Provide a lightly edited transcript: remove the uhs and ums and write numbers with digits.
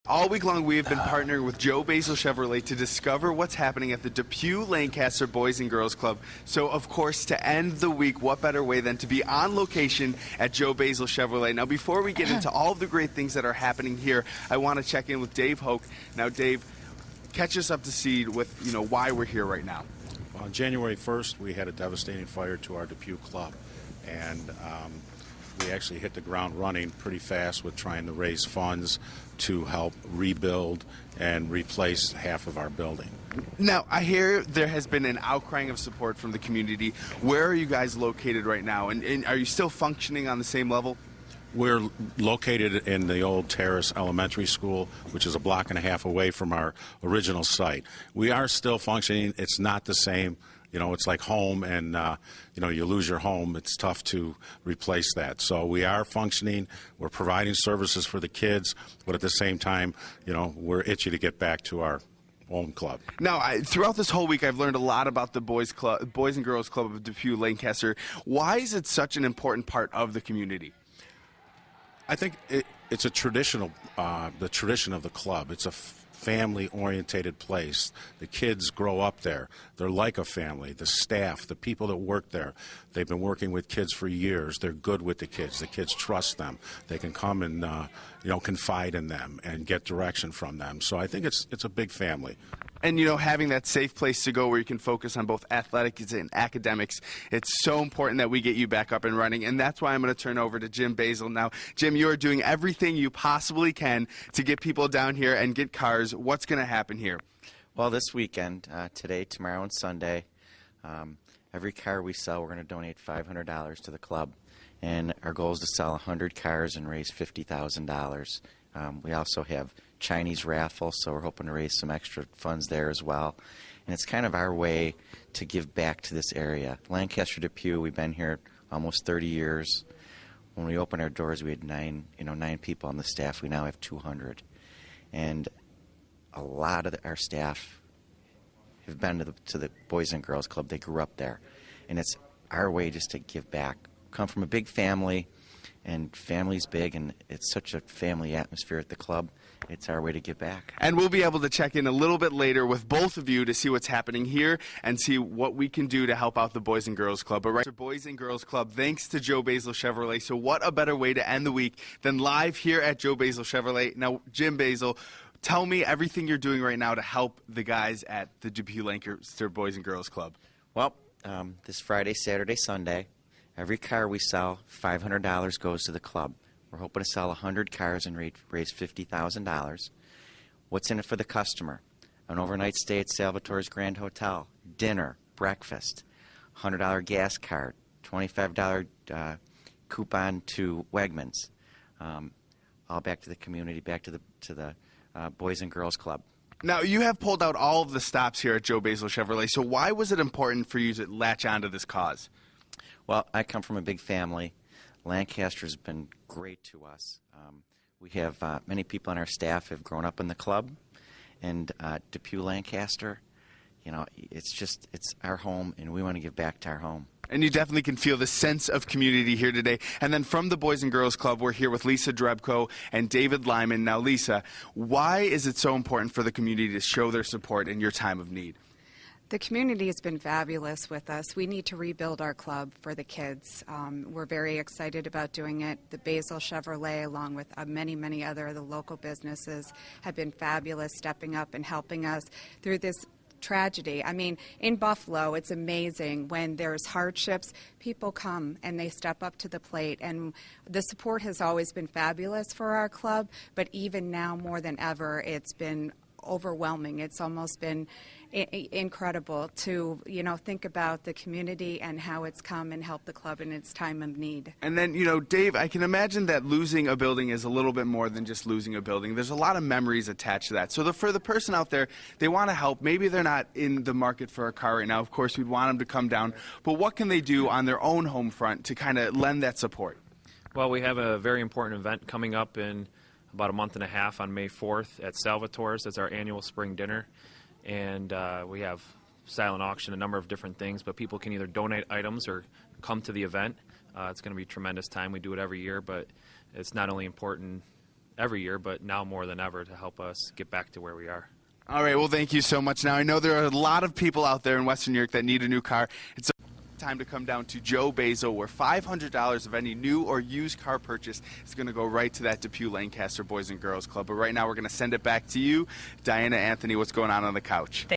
All week long, we have been partnering with Joe Basil Chevrolet to discover what's happening at the Depew Lancaster Boys and Girls Club. So, of course, to end the week, what better way than to be on location at Joe Basil Chevrolet. Now, before we get into all of the great things that are happening here, I want to check in with Dave Hoke. Now, Dave, catch us up to speed with, why we're here right now. On January 1st, we had a devastating fire to our Depew club, and we actually hit the ground running pretty fast with trying to raise funds to help rebuild and replace half of our building. Now, I hear there has been an outcrying of support from the community. Where are you guys located right now, and are you still functioning on the same level? We're located in the old Terrace Elementary School, which is a block and a half away from our original site. We are still functioning. It's not the same. It's like home, and, you lose your home. It's tough to replace that. So we are functioning. We're providing services for the kids, but at the same time, we're itchy to get back to our own club. Now, throughout this whole week, I've learned a lot about the Boys and Girls Club of Depew Lancaster. Why is it such an important part of the community? I think it's a traditional, the tradition of the club. It's a family-orientated place. The kids grow up there. They're like a family. The staff, the people that work there, they've been working with kids for years. They're good with the kids. The kids trust them. They can come and confide in them and get direction from them. So I think it's a big family. And, having that safe place to go where you can focus on both athletics and academics, it's so important that we get you back up and running. And that's why I'm going to turn over to Jim Basil. Now, Jim, you are doing everything you possibly can to get people down here and get cars. What's going to happen here? Well, this weekend, today, tomorrow, and Sunday, every car we sell, we're going to donate $500 to the club. And our goal is to sell 100 cars and raise $50,000. We also have Chinese raffle, so we're hoping to raise some extra funds there as well. And it's kind of our way to give back to this area. Lancaster Depew, we've been here almost 30 years. When we opened our doors, we had nine people on the staff. We now have 200. And a lot of our staff have been to the Boys and Girls Club. They grew up there. And it's our way just to give back. Come from a big family, and family's big, and it's such a family atmosphere at the club. It's our way to give back. And we'll be able to check in a little bit later with both of you to see what's happening here and see what we can do to help out the Boys and Girls Club. But right, Boys and Girls Club, thanks to Joe Basil Chevrolet. So what a better way to end the week than live here at Joe Basil Chevrolet. Now, Jim Basil, tell me everything you're doing right now to help the guys at the Depew Lancaster Boys and Girls Club. Well, this Friday, Saturday, Sunday, every car we sell, $500 goes to the club. We're hoping to sell 100 cars and raise $50,000. What's in it for the customer? An overnight stay at Salvatore's Grand Hotel, dinner, breakfast, $100 gas card, $25 coupon to Wegmans, all back to the community, back to the Boys and Girls Club. Now, you have pulled out all of the stops here at Joe Basil Chevrolet, so why was it important for you to latch onto this cause? Well, I come from a big family. Lancaster's been great to us. We have many people on our staff have grown up in the club, and Depew Lancaster, it's our home, and we want to give back to our home. And you definitely can feel the sense of community here today. And then from the Boys and Girls Club, we're here with Lisa Drebko and David Lyman. Now, Lisa, why is it so important for the community to show their support in your time of need? The community has been fabulous with us. We need to rebuild our club for the kids. We're very excited about doing it. The Basil Chevrolet, along with many, many other of the local businesses, have been fabulous, stepping up and helping us through this tragedy. I mean, in Buffalo, it's amazing when there's hardships, people come and they step up to the plate, and the support has always been fabulous for our club, but even now more than ever, it's been overwhelming. It's almost been incredible to, think about the community and how it's come and helped the club in its time of need. And then, Dave, I can imagine that losing a building is a little bit more than just losing a building. There's a lot of memories attached to that. So for the person out there, they want to help. Maybe they're not in the market for a car right now. Of course, we'd want them to come down. But what can they do on their own home front to kind of lend that support? Well, we have a very important event coming up in about a month and a half on May 4th at Salvatore's. That's our annual spring dinner. And we have silent auction, a number of different things, but people can either donate items or come to the event. It's going to be a tremendous time. We do it every year, but it's not only important every year, but now more than ever to help us get back to where we are. All right, well, thank you so much. Now, I know there are a lot of people out there in Western New York that need a new car. It's time to come down to Joe Basil, where $500 of any new or used car purchase is going to go right to that Depew Lancaster Boys and Girls Club. But right now, we're going to send it back to you. Diana, Anthony, what's going on the couch?